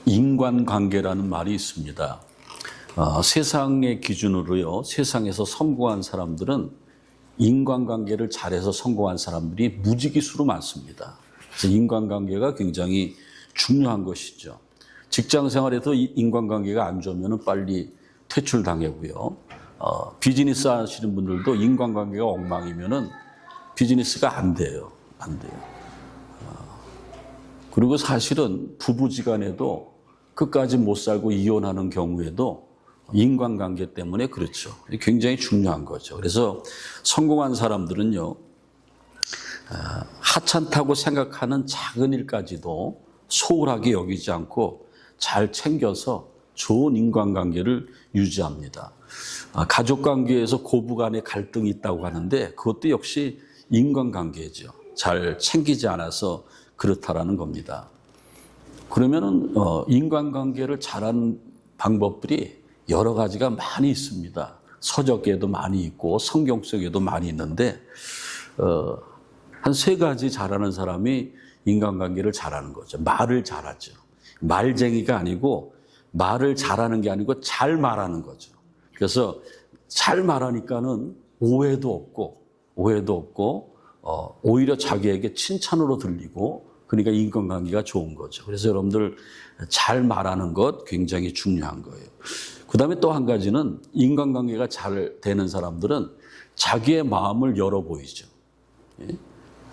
인간관계라는 말이 있습니다. 세상의 기준으로요, 세상에서 성공한 사람들은 인간관계를 잘해서 성공한 사람들이 무지기수로 많습니다. 그래서 인간관계가 굉장히 중요한 것이죠. 직장 생활에도 인간관계가 안 좋으면 빨리 퇴출당하고요. 비즈니스 하시는 분들도 인간관계가 엉망이면 비즈니스가 안 돼요. 안 돼요. 그리고 사실은 부부지간에도 끝까지 못 살고 이혼하는 경우에도 인간관계 때문에 그렇죠. 굉장히 중요한 거죠. 그래서 성공한 사람들은요, 하찮다고 생각하는 작은 일까지도 소홀하게 여기지 않고 잘 챙겨서 좋은 인간관계를 유지합니다. 가족관계에서 고부간의 갈등이 있다고 하는데 그것도 역시 인간관계죠. 잘 챙기지 않아서 그렇다라는 겁니다. 그러면은 인간관계를 잘하는 방법들이 여러 가지가 많이 있습니다. 서적에도 많이 있고 성경 속에도 많이 있는데 한 세 가지 잘하는 사람이 인간관계를 잘하는 거죠. 말을 잘하죠. 말쟁이가 아니고 말을 잘하는 게 아니고 잘 말하는 거죠. 그래서 잘 말하니까는 오해도 없고 오히려 자기에게 칭찬으로 들리고 그러니까 인간관계가 좋은 거죠. 그래서 여러분들 잘 말하는 것 굉장히 중요한 거예요. 그 다음에 또 한 가지는 인간관계가 잘 되는 사람들은 자기의 마음을 열어 보이죠.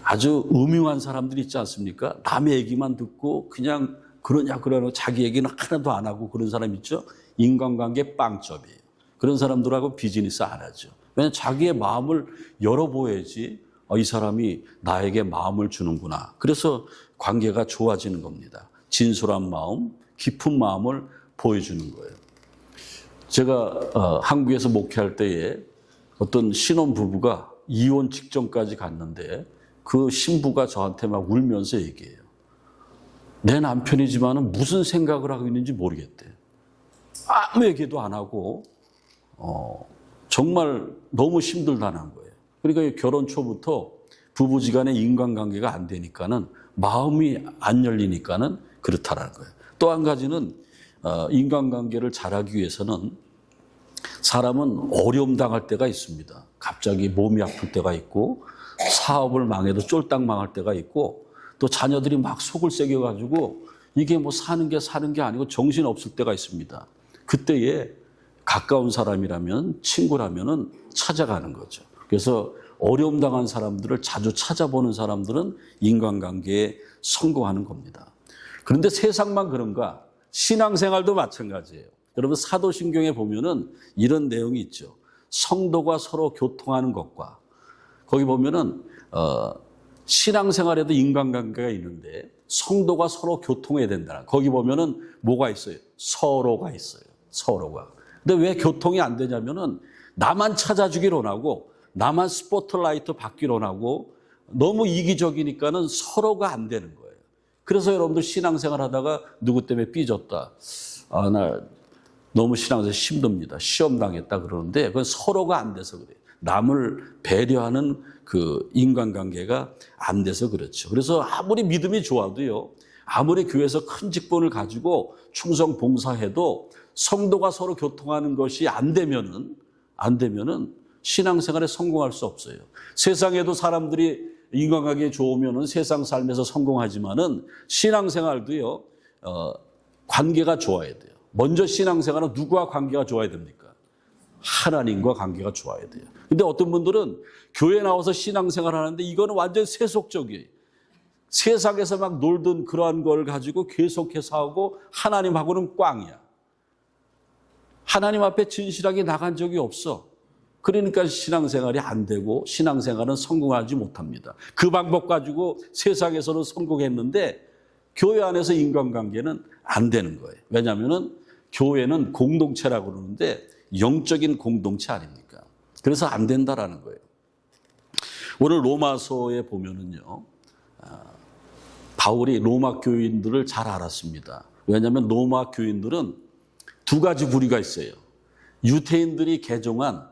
아주 음흉한 사람들이 있지 않습니까? 남의 얘기만 듣고 그냥 그러냐 자기 얘기는 하나도 안 하고 그런 사람 있죠? 인간관계 빵점이에요. 그런 사람들하고 비즈니스 안 하죠. 왜냐하면 자기의 마음을 열어보야지 이 사람이 나에게 마음을 주는구나. 그래서 관계가 좋아지는 겁니다. 진솔한 마음, 깊은 마음을 보여주는 거예요. 제가 한국에서 목회할 때에 어떤 신혼부부가 이혼 직전까지 갔는데 그 신부가 저한테 막 울면서 얘기해요. 내 남편이지만 무슨 생각을 하고 있는지 모르겠대. 아무 얘기도 안 하고 정말 너무 힘들다는 거예요. 그러니까 결혼 초부터 부부지간의 인간관계가 안 되니까는 마음이 안 열리니까는 그렇다라는 거예요. 또 한 가지는 인간관계를 잘하기 위해서는 사람은 어려움 당할 때가 있습니다. 갑자기 몸이 아플 때가 있고 사업을 망해도 쫄딱 망할 때가 있고 또 자녀들이 막 속을 새겨가지고 이게 뭐 사는 게 아니고 정신 없을 때가 있습니다. 그때에 가까운 사람이라면 친구라면은 찾아가는 거죠. 그래서 어려움 당한 사람들을 자주 찾아보는 사람들은 인간관계에 성공하는 겁니다. 그런데 세상만 그런가? 신앙생활도 마찬가지예요. 여러분 사도신경에 보면은 이런 내용이 있죠. 성도가 서로 교통하는 것과 거기 보면은 신앙생활에도 인간관계가 있는데 성도가 서로 교통해야 된다. 거기 보면은 뭐가 있어요? 서로가 있어요. 서로가. 근데 왜 교통이 안 되냐면은 나만 찾아주길 원하고 나만 스포트라이트 받길 원하고 너무 이기적이니까는 서로가 안 되는 거예요. 그래서 여러분들 신앙생활 하다가 누구 때문에 삐졌다. 나 너무 신앙생활 힘듭니다. 시험 당했다 그러는데 그건 서로가 안 돼서 그래요. 남을 배려하는 그 인간관계가 안 돼서 그렇죠. 그래서 아무리 믿음이 좋아도요. 아무리 교회에서 큰 직분을 가지고 충성 봉사해도 성도가 서로 교통하는 것이 안 되면은 신앙생활에 성공할 수 없어요. 세상에도 사람들이 인간관계 좋으면은 세상 삶에서 성공하지만은 신앙생활도요. 관계가 좋아야 돼요. 먼저 신앙생활은 누구와 관계가 좋아야 됩니까? 하나님과 관계가 좋아야 돼요. 근데 어떤 분들은 교회 나와서 신앙생활 하는데 이거는 완전 세속적이에요. 세상에서 막 놀던 그러한 걸 가지고 계속해서 하고 하나님하고는 꽝이야. 하나님 앞에 진실하게 나간 적이 없어. 그러니까 신앙생활이 안 되고 신앙생활은 성공하지 못합니다. 그 방법 가지고 세상에서는 성공했는데 교회 안에서 인간관계는 안 되는 거예요. 왜냐하면 교회는 공동체라고 그러는데 영적인 공동체 아닙니까? 그래서 안 된다라는 거예요. 오늘 로마서에 보면은요, 바울이 로마 교인들을 잘 알았습니다. 왜냐하면 로마 교인들은 두 가지 부류가 있어요. 유대인들이 개종한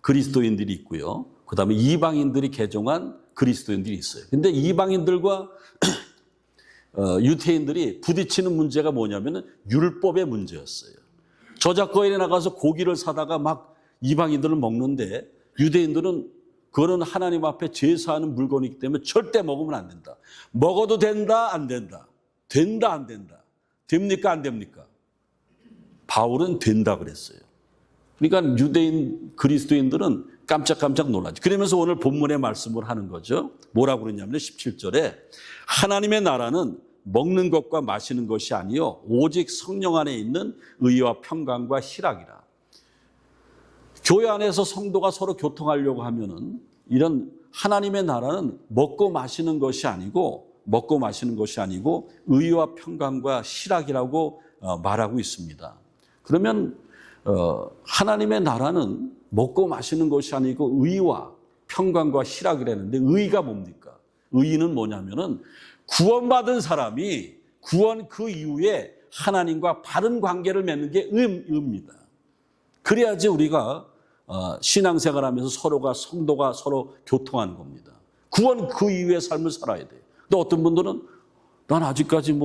그리스도인들이 있고요. 그 다음에 이방인들이 개종한 그리스도인들이 있어요. 근데 이방인들과 유대인들이 부딪히는 문제가 뭐냐면 율법의 문제였어요. 저작거리에 나가서 고기를 사다가 막 이방인들을 먹는데 유대인들은 그거는 하나님 앞에 제사하는 물건이기 때문에 절대 먹으면 안 된다. 먹어도 된다, 안 된다. 된다, 안 된다. 됩니까, 안 됩니까? 바울은 된다 그랬어요. 그러니까 유대인 그리스도인들은 깜짝깜짝 놀라죠. 그러면서 오늘 본문의 말씀을 하는 거죠. 뭐라고 그러냐면 17절에 하나님의 나라는 먹는 것과 마시는 것이 아니요 오직 성령 안에 있는 의와 평강과 희락이라. 교회 안에서 성도가 서로 교통하려고 하면은 이런 하나님의 나라는 먹고 마시는 것이 아니고 의와 평강과 희락이라고 말하고 있습니다. 그러면 하나님의 나라는 먹고 마시는 것이 아니고 의와 평강과 희락이라는데 의가 뭡니까? 의는 뭐냐면은 구원받은 사람이 구원 그 이후에 하나님과 바른 관계를 맺는 게 의입니다. 그래야지 우리가 신앙생활하면서 성도가 서로 교통하는 겁니다. 구원 그 이후의 삶을 살아야 돼요. 근데 어떤 분들은 난 아직까지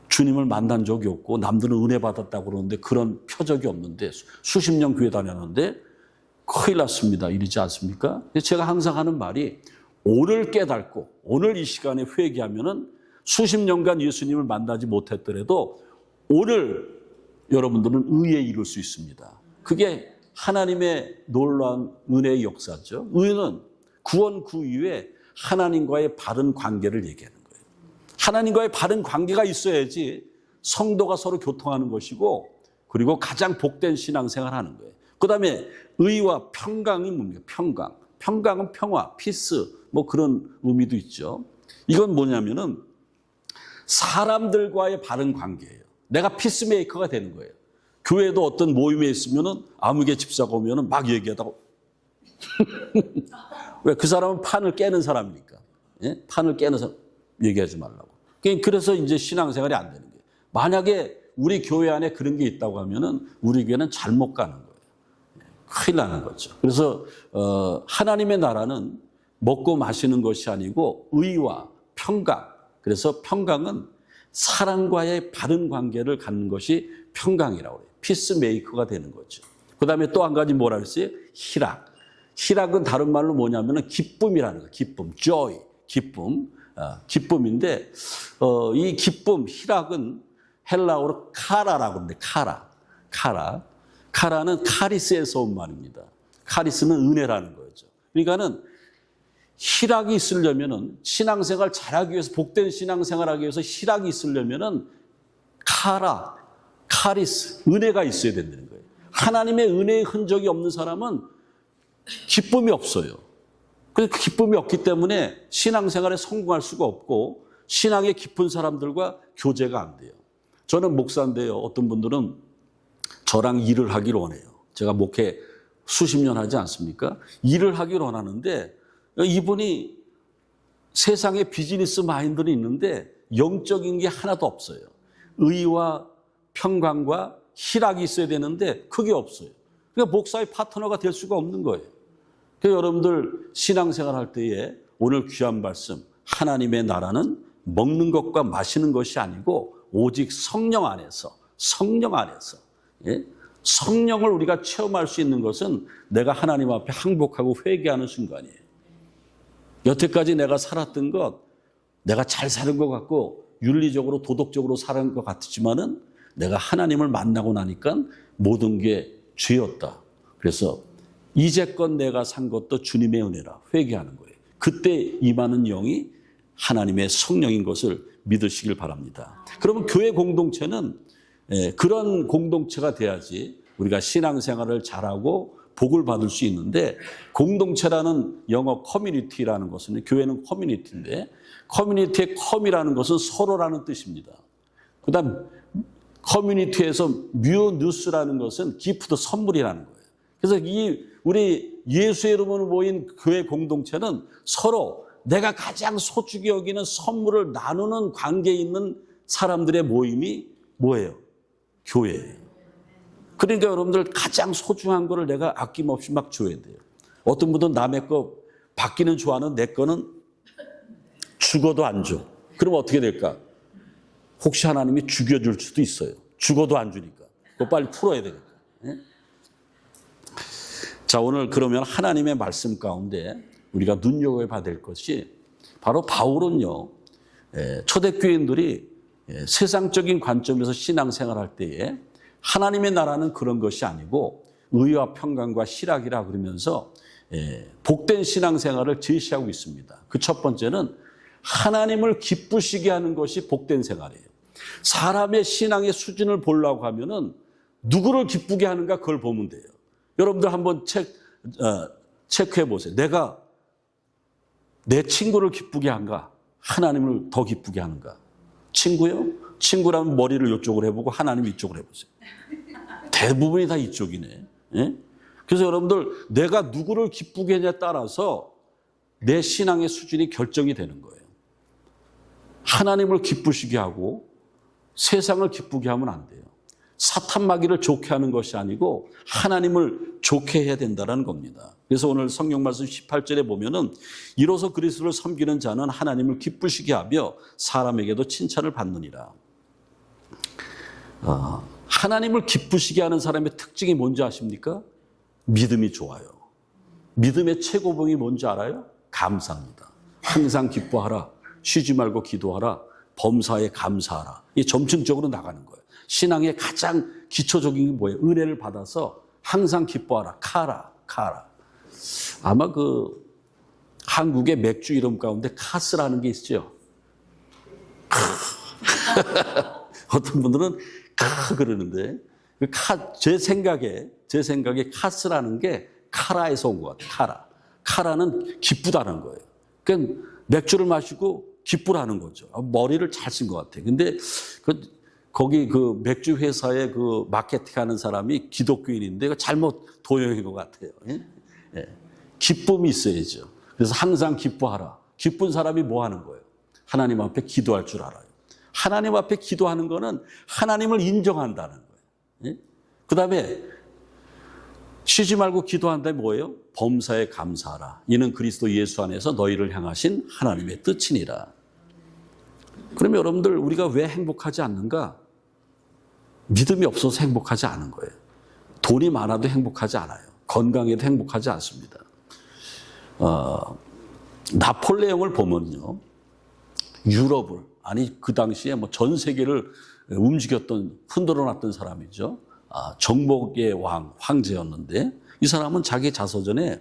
주님을 만난 적이 없고 남들은 은혜 받았다고 그러는데 그런 표적이 없는데 수십 년 교회 다녔는데 큰일 났습니다. 이러지 않습니까? 제가 항상 하는 말이 오늘 깨닫고 오늘 이 시간에 회개하면은 수십 년간 예수님을 만나지 못했더라도 오늘 여러분들은 의에 이룰 수 있습니다. 그게 하나님의 놀라운 은혜의 역사죠. 의는 구원 그 이후에 하나님과의 바른 관계를 얘기하는 거예요. 하나님과의 바른 관계가 있어야지 성도가 서로 교통하는 것이고 그리고 가장 복된 신앙생활을 하는 거예요. 그다음에 의와 평강이 뭡니까? 평강. 평강은 평화, 피스 그런 의미도 있죠. 이건 뭐냐면은 사람들과의 바른 관계예요. 내가 피스메이커가 되는 거예요. 교회도 어떤 모임에 있으면은 아무개 집사가 오면은 막 얘기하다가 왜 그 사람은 판을 깨는 사람이니까. 예? 판을 깨는 사람 얘기하지 말라고. 그래서 이제 신앙생활이 안 되는 거예요. 만약에 우리 교회 안에 그런 게 있다고 하면은 우리 교회는 잘못 가는 거예요. 큰일 나는 거죠. 그래서 하나님의 나라는 먹고 마시는 것이 아니고 의와 평강. 그래서 평강은 사랑과의 바른 관계를 갖는 것이 평강이라고 해요. 피스메이커가 되는 거죠. 그다음에 또 한 가지 뭐라 그랬어요? 희락. 희락은 다른 말로 뭐냐면 기쁨이라는 거예요. 기쁨, joy, 기쁨. 기쁨인데 이 기쁨, 희락은 헬라어로 카라라고 하는데 카라는 카리스에서 온 말입니다. 카리스는 은혜라는 거죠. 그러니까는 희락이 있으려면은 신앙생활 잘하기 위해서 복된 신앙생활하기 위해서 희락이 있으려면은 카리스, 은혜가 있어야 된다는 거예요. 하나님의 은혜의 흔적이 없는 사람은 기쁨이 없어요. 그래서 그 기쁨이 없기 때문에 신앙생활에 성공할 수가 없고 신앙의 깊은 사람들과 교제가 안 돼요. 저는 목사인데요. 어떤 분들은 저랑 일을 하길 원해요. 제가 목회 수십 년 하지 않습니까? 일을 하길 원하는데 이분이 세상에 비즈니스 마인드는 있는데 영적인 게 하나도 없어요. 의와 평강과 희락이 있어야 되는데 그게 없어요. 그러니까 목사의 파트너가 될 수가 없는 거예요. 그래서 여러분들 신앙생활 할 때에 오늘 귀한 말씀, 하나님의 나라는 먹는 것과 마시는 것이 아니고 오직 성령 안에서 예? 성령을 우리가 체험할 수 있는 것은 내가 하나님 앞에 항복하고 회개하는 순간이에요. 여태까지 내가 살았던 것, 내가 잘 사는 것 같고 윤리적으로 도덕적으로 사는 것 같지만은 내가 하나님을 만나고 나니까 모든 게 죄였다. 그래서 이제껏 내가 산 것도 주님의 은혜라 회개하는 거예요. 그때 임하는 영이 하나님의 성령인 것을 믿으시길 바랍니다. 그러면 교회 공동체는 그런 공동체가 돼야지 우리가 신앙생활을 잘하고 복을 받을 수 있는데 공동체라는 영어 커뮤니티라는 것은 교회는 커뮤니티인데 커뮤니티의 컴이라는 것은 서로라는 뜻입니다. 그다음 커뮤니티에서 뮤뉴스라는 것은 기프트 선물이라는 거예요. 그래서 우리 예수의 이름으로 모인 교회 공동체는 서로 내가 가장 소중히 여기는 선물을 나누는 관계에 있는 사람들의 모임이 뭐예요? 교회예요. 그러니까 여러분들 가장 소중한 거를 내가 아낌없이 막 줘야 돼요. 어떤 분들은 남의 거 받기는 좋아하는 내 거는 죽어도 안 줘. 그럼 어떻게 될까? 혹시 하나님이 죽여줄 수도 있어요. 죽어도 안 주니까. 그거 빨리 풀어야 되겠다. 예? 자, 오늘 그러면 하나님의 말씀 가운데 우리가 눈여겨봐야 될 것이 바로 바울은요, 초대교인들이 세상적인 관점에서 신앙생활할 때에 하나님의 나라는 그런 것이 아니고 의와 평강과 실학이라 그러면서 복된 신앙생활을 제시하고 있습니다. 그 첫 번째는 하나님을 기쁘시게 하는 것이 복된 생활이에요. 사람의 신앙의 수준을 보려고 하면은 누구를 기쁘게 하는가 그걸 보면 돼요. 여러분들 한번 체크해 보세요. 내가 내 친구를 기쁘게 한가? 하나님을 더 기쁘게 하는가? 친구요? 친구라면 머리를 이쪽으로 해보고 하나님 이쪽으로 해보세요. 대부분이 다 이쪽이네. 예? 그래서 여러분들 내가 누구를 기쁘게 하냐에 따라서 내 신앙의 수준이 결정이 되는 거예요. 하나님을 기쁘시게 하고 세상을 기쁘게 하면 안 돼요. 사탄 마귀를 좋게 하는 것이 아니고 하나님을 좋게 해야 된다는 겁니다. 그래서 오늘 성경 말씀 18절에 보면은 이로써 그리스도를 섬기는 자는 하나님을 기쁘시게 하며 사람에게도 칭찬을 받느니라. 하나님을 기쁘시게 하는 사람의 특징이 뭔지 아십니까? 믿음이 좋아요. 믿음의 최고봉이 뭔지 알아요? 감사합니다. 항상 기뻐하라. 쉬지 말고 기도하라. 범사에 감사하라. 이게 점층적으로 나가는 거예요. 신앙의 가장 기초적인 게 뭐예요? 은혜를 받아서 항상 기뻐하라. 카라. 아마 그 한국의 맥주 이름 가운데 카스라는 게 있죠. 어떤 분들은 카 그러는데 제 생각에 카스라는 게 카라에서 온 것 같아요. 카라는 기쁘다는 거예요. 그러니까 맥주를 마시고 기쁘라는 거죠. 머리를 잘 쓴 것 같아요. 근데 거기 그 맥주 회사의 그 마케팅하는 사람이 기독교인인데 잘못 도용한 것 같아요. 예? 기쁨이 있어야죠. 그래서 항상 기뻐하라. 기쁜 사람이 뭐 하는 거예요? 하나님 앞에 기도할 줄 알아요. 하나님 앞에 기도하는 거는 하나님을 인정한다는 거예요. 예? 그 다음에 쉬지 말고 기도한다면 뭐예요? 범사에 감사하라. 이는 그리스도 예수 안에서 너희를 향하신 하나님의 뜻이니라. 그러면 여러분들 우리가 왜 행복하지 않는가? 믿음이 없어서 행복하지 않은 거예요. 돈이 많아도 행복하지 않아요. 건강해도 행복하지 않습니다. 나폴레옹을 보면요. 유럽을, 아니 그 당시에 뭐 전 세계를 움직였던, 흔들어 놨던 사람이죠. 정복의 황제였는데 이 사람은 자기 자서전에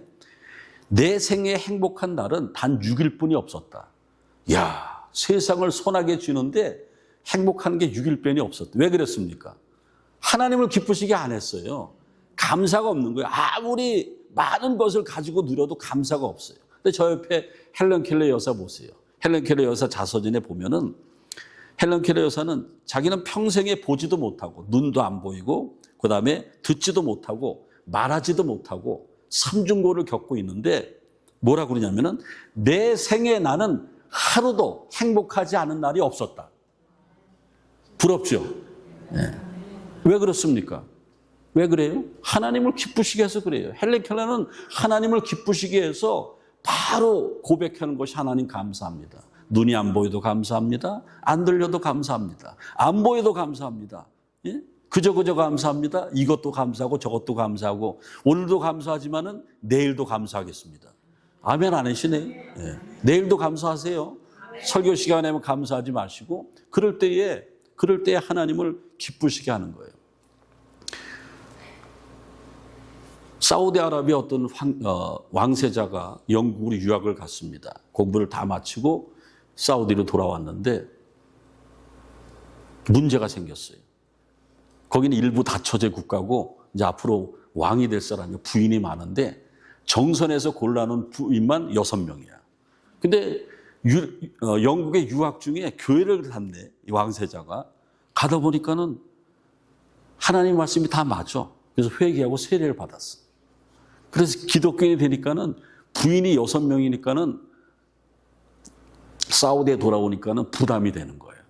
내 생에 행복한 날은 단 6일 뿐이 없었다. 야, 세상을 선하게 쥐는데 행복한 게 6일 뿐이 없었다. 왜 그랬습니까? 하나님을 기쁘시게 안 했어요. 감사가 없는 거예요. 아무리 많은 것을 가지고 누려도 감사가 없어요. 근데 저 옆에 헬런 켈러 여사 보세요. 헬런 켈러 여사 자서전에 보면은 헬런 켈러 여사는 자기는 평생에 보지도 못하고 눈도 안 보이고 그다음에 듣지도 못하고 말하지도 못하고 삼중고를 겪고 있는데 뭐라고 그러냐면은 내 생에 나는 하루도 행복하지 않은 날이 없었다. 부럽죠? 네. 왜 그렇습니까? 왜 그래요? 하나님을 기쁘시게 해서 그래요. 헬렌 켈러는 하나님을 기쁘시게 해서 바로 고백하는 것이 하나님 감사합니다. 눈이 안 보여도 감사합니다. 안 들려도 감사합니다. 안 보여도 감사합니다. 예? 그저 감사합니다. 이것도 감사하고 저것도 감사하고 오늘도 감사하지만은 내일도 감사하겠습니다. 아멘 안 하시네. 예. 내일도 감사하세요. 설교 시간에만 감사하지 마시고 그럴 때에 하나님을 기쁘시게 하는 거예요. 사우디아라비아 어떤 왕세자가 영국으로 유학을 갔습니다. 공부를 다 마치고 사우디로 돌아왔는데 문제가 생겼어요. 거기는 일부 다처제 국가고 이제 앞으로 왕이 될 사람이 부인이 많은데 정선에서 골라놓은 부인만 6명이야. 근데 영국의 유학 중에 교회를 갔네. 이 왕세자가. 가다 보니까는 하나님 말씀이 다 맞아. 그래서 회개하고 세례를 받았어. 그래서 기독교인이 되니까는 부인이 6명이니까는 사우디에 돌아오니까는 부담이 되는 거예요.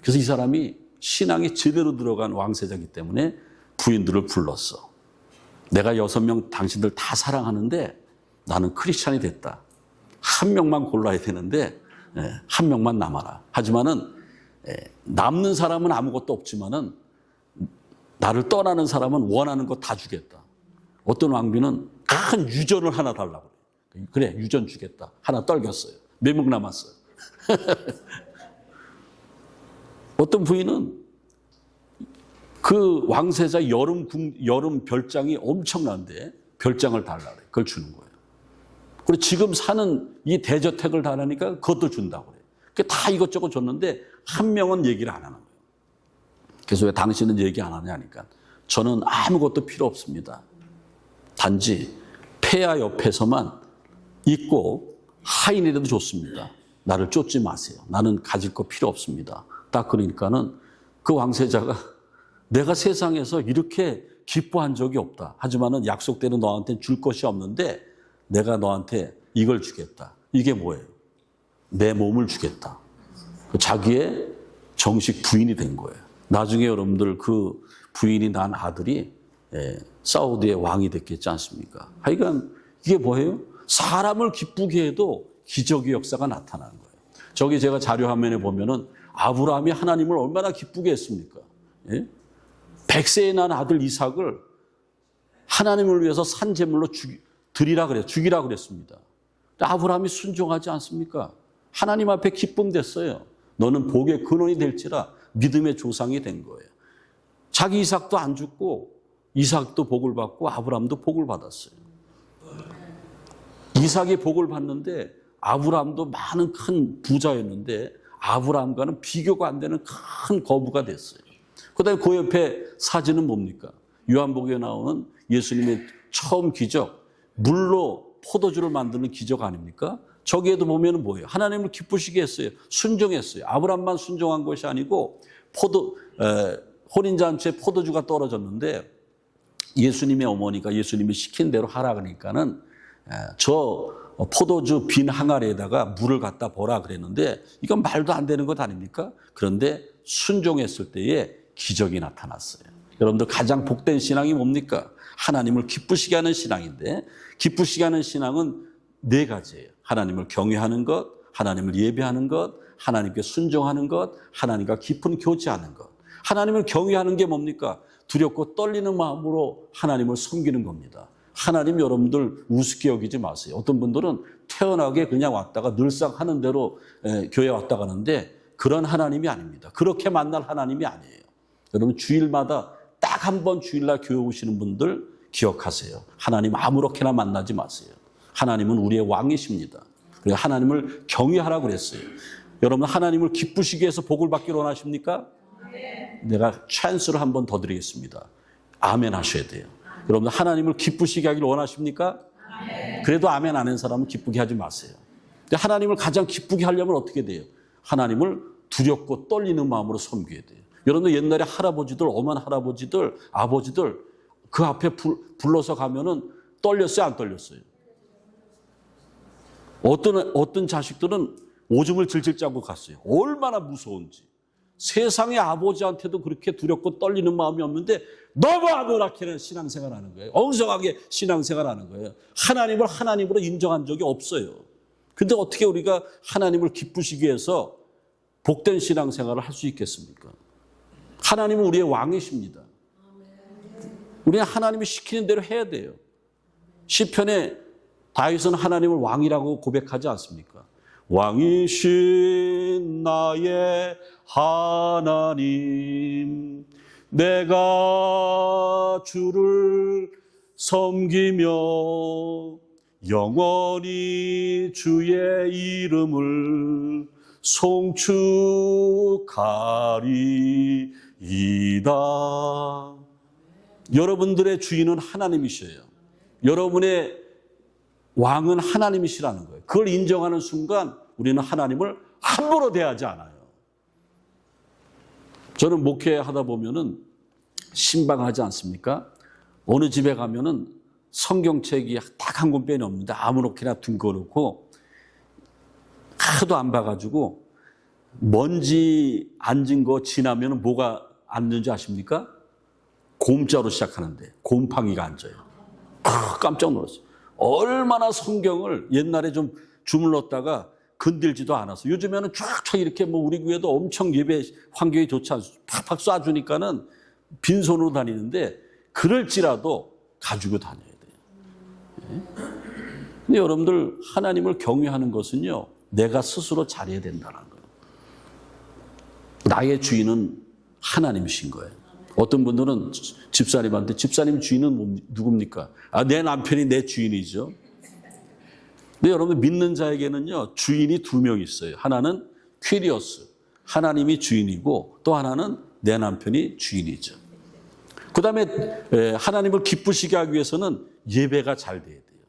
그래서 이 사람이 신앙이 제대로 들어간 왕세자이기 때문에 부인들을 불렀어. 내가 6명 당신들 다 사랑하는데 나는 크리스찬이 됐다. 한 명만 골라야 되는데 한 명만 남아라. 하지만은 남는 사람은 아무것도 없지만은 나를 떠나는 사람은 원하는 거 다 주겠다. 어떤 왕비는 큰 유전을 하나 달라고 그래. 그래, 유전 주겠다. 하나 떨겼어요. 몇 명 남았어요. 어떤 부인은 그 왕세자 여름 별장이 엄청난데 별장을 달라 그래. 그걸 주는 거예요. 그리고 지금 사는 이 대저택을 달라니까 그것도 준다고 그래요. 다 이것저것 줬는데 한 명은 얘기를 안 하는 거예요. 그래서 왜 당신은 얘기 안 하냐니까 저는 아무것도 필요 없습니다. 단지 폐하 옆에서만 있고 하인이라도 좋습니다. 나를 쫓지 마세요. 나는 가질 거 필요 없습니다. 딱 그러니까는 그 왕세자가 내가 세상에서 이렇게 기뻐한 적이 없다. 하지만은 약속대로 너한테는 줄 것이 없는데 내가 너한테 이걸 주겠다. 이게 뭐예요? 내 몸을 주겠다. 자기의 정식 부인이 된 거예요. 나중에 여러분들 그 부인이 난 아들이 사우디의 왕이 됐겠지 않습니까? 하여간 이게 뭐예요? 사람을 기쁘게 해도 기적의 역사가 나타나는 거예요. 저기 제가 자료 화면에 보면은 아브라함이 하나님을 얼마나 기쁘게 했습니까? 100세에 난 아들 이삭을 하나님을 위해서 산 제물로 드리라 그래요. 죽이라 그랬습니다. 아브라함이 순종하지 않습니까? 하나님 앞에 기쁨 됐어요. 너는 복의 근원이 될지라 믿음의 조상이 된 거예요. 자기 이삭도 안 죽고 이삭도 복을 받고 아브라함도 복을 받았어요. 이삭이 복을 받는데 아브라함도 많은 큰 부자였는데 아브라함과는 비교가 안 되는 큰 거부가 됐어요. 그다음에 그 옆에 사진은 뭡니까? 요한복음에 나오는 예수님의 처음 기적, 물로 포도주를 만드는 기적 아닙니까? 저기에도 보면 뭐예요? 하나님을 기쁘시게 했어요. 순종했어요. 아브라함만 순종한 것이 아니고 혼인잔치에 포도주가 떨어졌는데 예수님의 어머니가 예수님이 시킨 대로 하라 그러니까는 저 포도주 빈 항아리에다가 물을 갖다 보라 그랬는데 이건 말도 안 되는 것 아닙니까? 그런데 순종했을 때에 기적이 나타났어요. 여러분들 가장 복된 신앙이 뭡니까? 하나님을 기쁘시게 하는 신앙인데 기쁘시게 하는 신앙은 네 가지예요. 하나님을 경외하는 것, 하나님을 예배하는 것, 하나님께 순종하는 것, 하나님과 깊은 교제하는 것. 하나님을 경외하는 게 뭡니까? 두렵고 떨리는 마음으로 하나님을 섬기는 겁니다. 하나님 여러분들 우습게 여기지 마세요. 어떤 분들은 태어나게 그냥 왔다가 늘상 하는 대로 교회 왔다 가는데 그런 하나님이 아닙니다. 그렇게 만날 하나님이 아니에요. 여러분 주일마다 딱 한 번 주일날 교회 오시는 분들 기억하세요. 하나님 아무렇게나 만나지 마세요. 하나님은 우리의 왕이십니다. 그래서 하나님을 경외하라고 그랬어요. 여러분 하나님을 기쁘시게 해서 복을 받기를 원하십니까? 내가 찬스를 한 번 더 드리겠습니다. 아멘 하셔야 돼요. 여러분 하나님을 기쁘시게 하기를 원하십니까? 그래도 아멘 안 하는 사람은 기쁘게 하지 마세요. 근데 하나님을 가장 기쁘게 하려면 어떻게 돼요? 하나님을 두렵고 떨리는 마음으로 섬겨야 돼요. 여러분들 옛날에 할아버지들, 엄한 할아버지들, 아버지들 그 앞에 불러서 가면은 떨렸어요, 안 떨렸어요? 어떤 자식들은 오줌을 질질 짜고 갔어요. 얼마나 무서운지. 세상의 아버지한테도 그렇게 두렵고 떨리는 마음이 없는데 너무 아무렇게는 신앙생활 하는 거예요. 엉성하게 신앙생활 하는 거예요. 하나님을 하나님으로 인정한 적이 없어요. 근데 어떻게 우리가 하나님을 기쁘시게 해서 복된 신앙생활을 할 수 있겠습니까? 하나님은 우리의 왕이십니다. 우리는 하나님이 시키는 대로 해야 돼요. 시편에 다윗은 하나님을 왕이라고 고백하지 않습니까? 왕이신 나의 하나님, 내가 주를 섬기며 영원히 주의 이름을 송축하리이다. 여러분들의 주인은 하나님이셔요. 여러분의 왕은 하나님이시라는 거예요. 그걸 인정하는 순간 우리는 하나님을 함부로 대하지 않아요. 저는 목회하다 보면은 신방하지 않습니까? 어느 집에 가면은 성경책이 딱 한 권 빼는 없는데 아무렇게나 둥거놓고 하도 안 봐가지고 먼지 앉은 거 지나면 뭐가 앉는지 아십니까? 곰자로 시작하는데 곰팡이가 앉아요. 깜짝 놀랐어요. 얼마나 성경을 옛날에 좀 주물렀다가 건들지도 않았어. 요즘에는 쫙쫙 이렇게 뭐 우리 교회도 엄청 예배 환경이 좋지 않습니까? 팍팍 쏴주니까는 빈손으로 다니는데 그럴지라도 가지고 다녀야 돼요. 근데 여러분들 하나님을 경외하는 것은요, 내가 스스로 잘해야 된다는 거예요. 나의 주인은 하나님이신 거예요. 어떤 분들은 집사님한테 집사님 주인은 누굽니까? 내 남편이 내 주인이죠. 근데 여러분 믿는 자에게는요, 주인이 두 명 있어요. 하나는 퀴리오스, 하나님이 주인이고 또 하나는 내 남편이 주인이죠. 그 다음에 하나님을 기쁘시게 하기 위해서는 예배가 잘 돼야 돼요.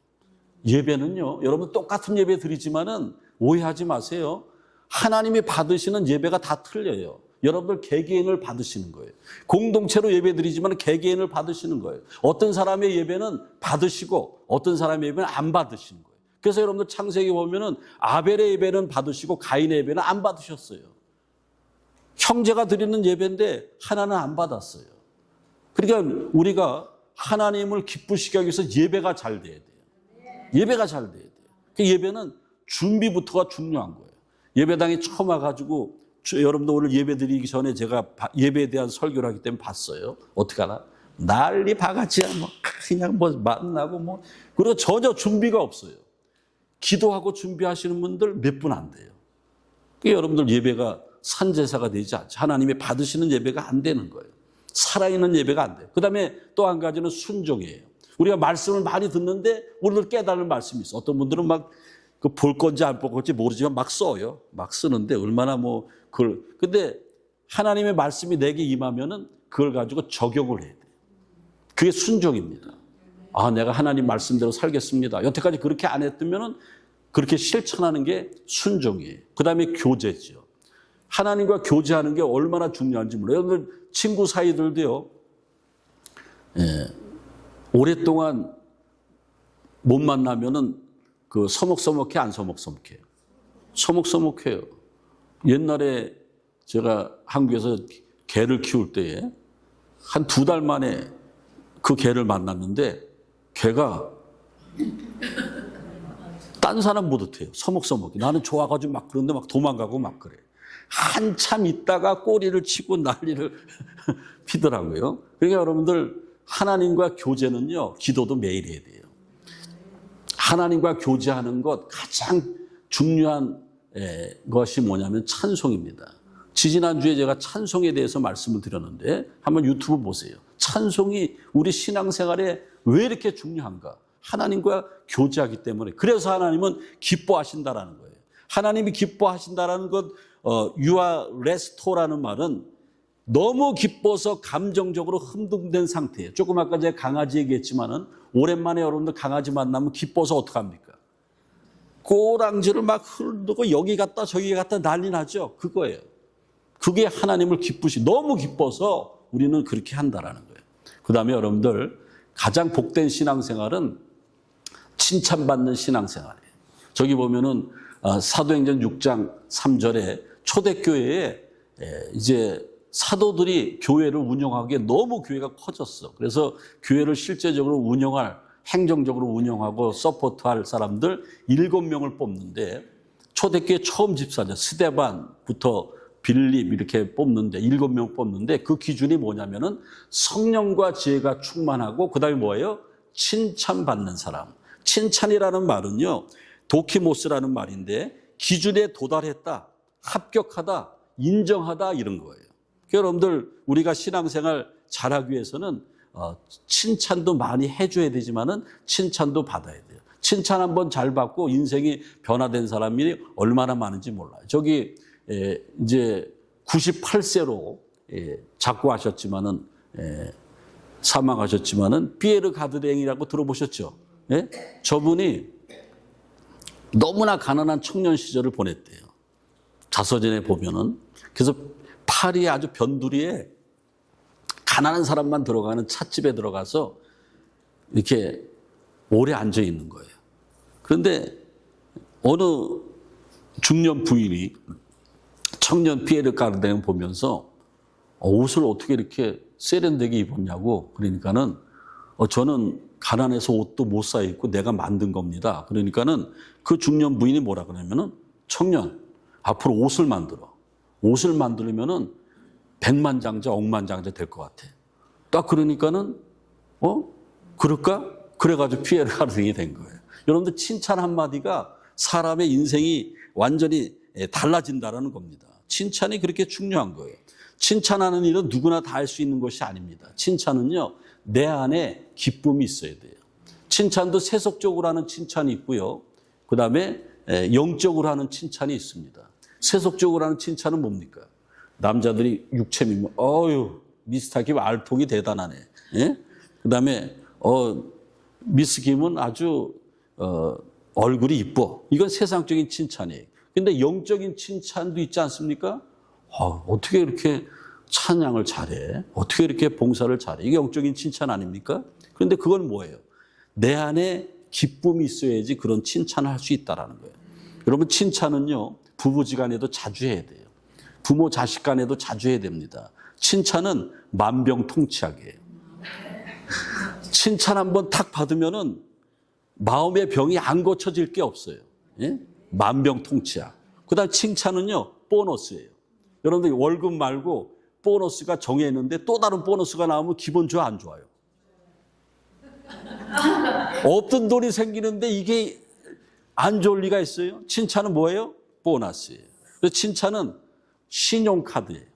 예배는요, 여러분 똑같은 예배 드리지만은 오해하지 마세요. 하나님이 받으시는 예배가 다 틀려요. 여러분들 개개인을 받으시는 거예요. 공동체로 예배 드리지만 개개인을 받으시는 거예요. 어떤 사람의 예배는 받으시고 어떤 사람의 예배는 안 받으시는 거예요. 그래서 여러분들 창세기 보면은 아벨의 예배는 받으시고 가인의 예배는 안 받으셨어요. 형제가 드리는 예배인데 하나는 안 받았어요. 그러니까 우리가 하나님을 기쁘시게 하기 위해서 예배가 잘 돼야 돼요. 예배가 잘 돼야 돼요. 그 예배는 준비부터가 중요한 거예요. 예배당에 처음 와가지고 여러분도 오늘 예배 드리기 전에 제가 예배에 대한 설교를 하기 때문에 봤어요. 어떻게 하나? 난리 바가지야. 뭐 그냥 뭐 만나고 뭐. 그리고 전혀 준비가 없어요. 기도하고 준비하시는 분들 몇 분 안 돼요. 그러니까 여러분들 예배가 산제사가 되지 않죠. 하나님이 받으시는 예배가 안 되는 거예요. 살아있는 예배가 안 돼요. 그 다음에 또 한 가지는 순종이에요. 우리가 말씀을 많이 듣는데 우리들 깨달을 말씀이 있어. 어떤 분들은 막 그 볼 건지 안 볼 건지 모르지만 막 써요. 막 쓰는데 얼마나 뭐 그걸. 근데 하나님의 말씀이 내게 임하면은 그걸 가지고 적용을 해야 돼요. 그게 순종입니다. 아, 내가 하나님 말씀대로 살겠습니다. 여태까지 그렇게 안 했으면은 그렇게 실천하는 게 순종이에요. 그 다음에 교제죠. 하나님과 교제하는 게 얼마나 중요한지 몰라요. 여러분들 친구 사이들도요, 오랫동안 못 만나면은 그 서먹서먹해, 안 서먹서먹해요? 서먹서먹해요. 옛날에 제가 한국에서 개를 키울 때에 한 2달 만에 그 개를 만났는데 개가 딴 사람 보듯해요. 서먹서먹해. 나는 좋아가지고 막 그런데 막 도망가고 막 그래. 한참 있다가 꼬리를 치고 난리를 피더라고요. 그러니까 여러분들 하나님과 교제는요, 기도도 매일 해야 돼요. 하나님과 교제하는 것 가장 중요한 것이 뭐냐면 찬송입니다. 지지난주에 제가 찬송에 대해서 말씀을 드렸는데 한번 유튜브 보세요. 찬송이 우리 신앙생활에 왜 이렇게 중요한가? 하나님과 교제하기 때문에. 그래서 하나님은 기뻐하신다라는 거예요. 하나님이 기뻐하신다라는 것, you are resto라는 말은 너무 기뻐서 감정적으로 흥분된 상태예요. 조금 아까 제가 강아지 얘기했지만은 오랜만에 여러분들 강아지 만나면 기뻐서 어떡합니까? 꼬랑지를 막 흐르고 여기 갔다 저기 갔다 난리 나죠. 그거예요. 그게 하나님을 너무 기뻐서 우리는 그렇게 한다라는 거예요. 그 다음에 여러분들 가장 복된 신앙생활은 칭찬받는 신앙생활이에요. 저기 보면은 사도행전 6장 3절에 초대교회에 이제 사도들이 교회를 운영하기에 너무 교회가 커졌어. 그래서 교회를 실제적으로 운영할, 행정적으로 운영하고 서포트할 사람들 7명을 뽑는데 초대교회 처음 집사죠. 스데반부터 빌립 이렇게 뽑는데 7명 뽑는데 그 기준이 뭐냐면은 성령과 지혜가 충만하고 그다음에 뭐예요? 칭찬받는 사람. 칭찬이라는 말은요, 도키모스라는 말인데 기준에 도달했다, 합격하다, 인정하다 이런 거예요. 여러분들 우리가 신앙생활 잘하기 위해서는 칭찬도 많이 해줘야 되지만은 칭찬도 받아야 돼요. 칭찬 한번 잘 받고 인생이 변화된 사람이 얼마나 많은지 몰라요. 저기 이제 98세로 작고하셨지만은 사망하셨지만은 피에르 가드랭이라고 들어보셨죠? 예? 저분이 너무나 가난한 청년 시절을 보냈대요. 자서전에 보면은. 그래서 파리의 아주 변두리에 가난한 사람만 들어가는 찻집에 들어가서 이렇게 오래 앉아 있는 거예요. 그런데 어느 중년 부인이 청년 피에르 가르댕을 보면서 옷을 어떻게 이렇게 세련되게 입었냐고. 그러니까는 저는 가난해서 옷도 못 사 입고 내가 만든 겁니다. 그러니까는 그 중년 부인이 뭐라 그러냐면은 청년, 앞으로 옷을 만들어. 옷을 만들면은 백만장자, 억만장자 될 것 같아. 딱 그러니까는, 그럴까? 그래가지고 피에르 카르등이 된 거예요. 여러분들 칭찬 한마디가 사람의 인생이 완전히 달라진다라는 겁니다. 칭찬이 그렇게 중요한 거예요. 칭찬하는 일은 누구나 다 할 수 있는 것이 아닙니다. 칭찬은요, 내 안에 기쁨이 있어야 돼요. 칭찬도 세속적으로 하는 칭찬이 있고요. 그 다음에 영적으로 하는 칭찬이 있습니다. 세속적으로 하는 칭찬은 뭡니까? 남자들이 육체미면, 미스터 김 알통이 대단하네. 예? 그 다음에, 미스 김은 아주, 얼굴이 이뻐. 이건 세상적인 칭찬이에요. 근데 영적인 칭찬도 있지 않습니까? 어떻게 이렇게 찬양을 잘해? 어떻게 이렇게 봉사를 잘해? 이게 영적인 칭찬 아닙니까? 그런데 그건 뭐예요? 내 안에 기쁨이 있어야지 그런 칭찬을 할 수 있다는 거예요. 여러분, 칭찬은요, 부부지간에도 자주 해야 돼요. 부모 자식 간에도 자주 해야 됩니다. 칭찬은 만병통치약이에요. 칭찬 한번 탁 받으면은 마음의 병이 안 고쳐질 게 없어요. 예? 만병통치약. 그다음 칭찬은요, 보너스예요. 여러분들 월급 말고 보너스가 정해있는데 또 다른 보너스가 나오면 기분 좋아, 안 좋아요? 없던 돈이 생기는데 이게 안 좋을 리가 있어요? 칭찬은 뭐예요? 보너스예요. 그래서 칭찬은 신용카드예요.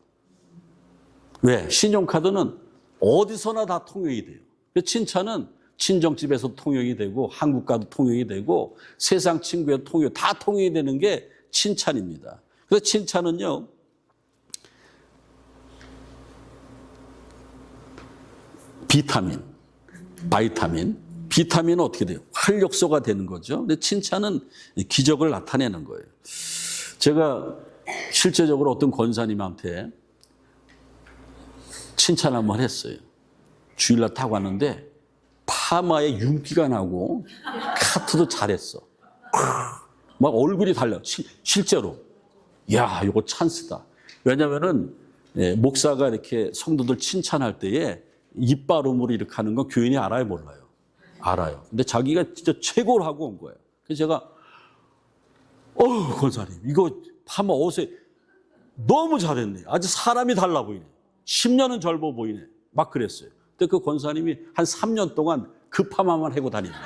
왜? 신용카드는 어디서나 다 통용이 돼요. 그래서 칭찬은 친정집에서 통용이 되고 한국 가도 통용이 되고 세상 친구에 다 통용이 되는 게 칭찬입니다. 그래서 칭찬은요, 비타민은 어떻게 돼요? 활력소가 되는 거죠. 근데 칭찬은 기적을 나타내는 거예요. 제가 실제적으로 어떤 권사님한테 칭찬 한번 했어요. 주일날 타고 왔는데 파마에 윤기가 나고 카트도 잘했어. 막 얼굴이 달라. 실제로. 야, 이거 찬스다. 왜냐면은 목사가 이렇게 성도들 칭찬할 때에 입발음으로 이렇게 하는 건 교인이 알아요, 몰라요? 알아요. 근데 자기가 진짜 최고로 하고 온 거예요. 그래서 제가 권사님, 이거 파마 옷에 너무 잘했네. 아주 사람이 달라 보이네. 10년은 젊어 보이네. 막 그랬어요. 근데 그 권사님이 한 3년 동안 그 파마만 하고 다닙니다.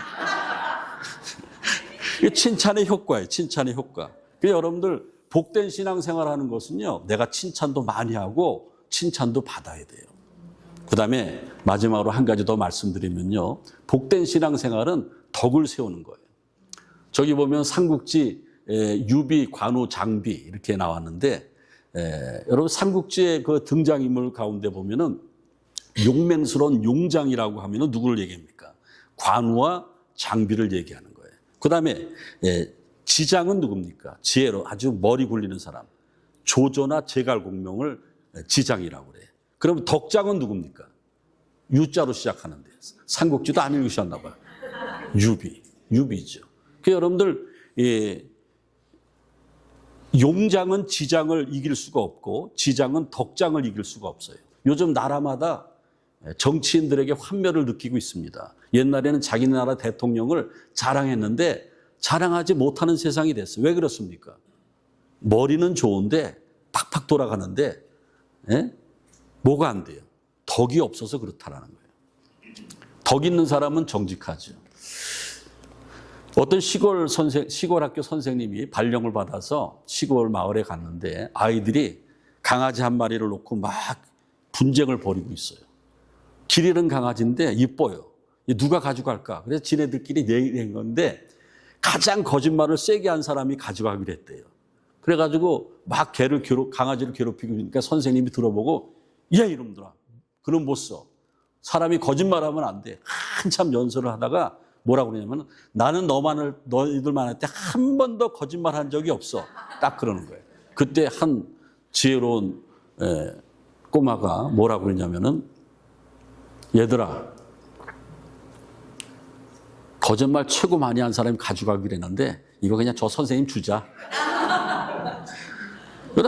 이게 칭찬의 효과예요. 칭찬의 효과. 그래서 여러분들 복된 신앙생활 하는 것은요, 내가 칭찬도 많이 하고 칭찬도 받아야 돼요. 그 다음에 마지막으로 한 가지 더 말씀드리면요, 복된 신앙생활은 덕을 세우는 거예요. 저기 보면 삼국지 유비, 관우, 장비 이렇게 나왔는데, 여러분 삼국지의 그 등장인물 가운데 보면은 용맹스러운 용장이라고 하면은 누구를 얘기합니까? 관우와 장비를 얘기하는 거예요. 그 다음에 지장은 누굽니까? 지혜로 아주 머리 굴리는 사람. 조조나 제갈공명을 지장이라고 그래요. 그럼 덕장은 누굽니까? 유자로 시작하는데 삼국지도 안 읽으셨나 봐요. 유비죠. 그 여러분들 용장은 지장을 이길 수가 없고 지장은 덕장을 이길 수가 없어요. 요즘 나라마다 정치인들에게 환멸을 느끼고 있습니다. 옛날에는 자기 나라 대통령을 자랑했는데 자랑하지 못하는 세상이 됐어요. 왜 그렇습니까? 머리는 좋은데 팍팍 돌아가는데 뭐가 안 돼요? 덕이 없어서 그렇다라는 거예요. 덕 있는 사람은 정직하죠. 어떤 시골 학교 선생님이 발령을 받아서 시골 마을에 갔는데 아이들이 강아지 한 마리를 놓고 막 분쟁을 벌이고 있어요. 길 잃은 강아지인데 이뻐요. 누가 가져갈까? 그래서 지네들끼리 얘기한 건데 가장 거짓말을 세게 한 사람이 가져가기로 했대요. 그래가지고 막 강아지를 괴롭히고 있으니까 선생님이 들어보고, 야, 이놈들아, 그럼 못 써. 사람이 거짓말하면 안 돼. 한참 연설을 하다가 뭐라고 그러냐면, 나는 너희들만한테 한 번도 거짓말한 적이 없어. 딱 그러는 거예요. 그때 한 지혜로운 꼬마가 뭐라고 그러냐면은, 얘들아, 거짓말 최고 많이 한 사람이 가져가기로 했는데 이거 그냥 저 선생님 주자.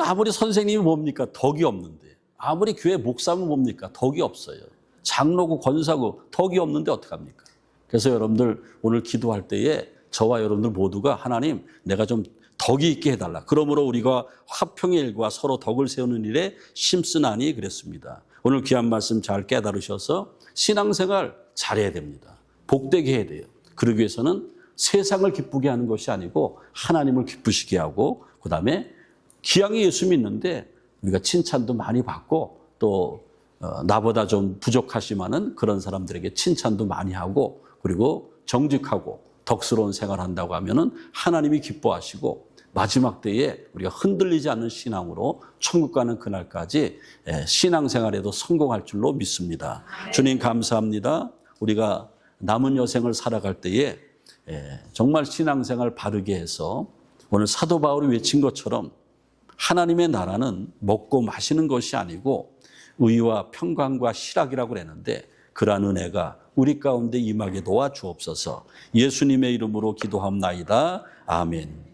아무리 선생님이 뭡니까? 덕이 없는데. 아무리 교회 목사면 뭡니까? 덕이 없어요. 장로고 권사고 덕이 없는데 어떡합니까? 그래서 여러분들 오늘 기도할 때에 저와 여러분들 모두가 하나님, 내가 좀 덕이 있게 해달라. 그러므로 우리가 화평의 일과 서로 덕을 세우는 일에 힘쓰나니 그랬습니다. 오늘 귀한 말씀 잘 깨달으셔서 신앙생활 잘해야 됩니다. 복되게 해야 돼요. 그러기 위해서는 세상을 기쁘게 하는 것이 아니고 하나님을 기쁘시게 하고, 그다음에 기왕에 예수 믿는데 우리가 칭찬도 많이 받고, 또 나보다 좀 부족하지만은 그런 사람들에게 칭찬도 많이 하고, 그리고 정직하고 덕스러운 생활한다고 하면은 하나님이 기뻐하시고, 마지막 때에 우리가 흔들리지 않는 신앙으로 천국 가는 그날까지 신앙생활에도 성공할 줄로 믿습니다. 주님 감사합니다. 우리가 남은 여생을 살아갈 때에 정말 신앙생활 바르게 해서 오늘 사도 바울이 외친 것처럼 하나님의 나라는 먹고 마시는 것이 아니고 의와 평강과 실학이라고 그랬는데, 그러한 은혜가 우리 가운데 임하게 도와주옵소서. 예수님의 이름으로 기도합나이다. 아멘.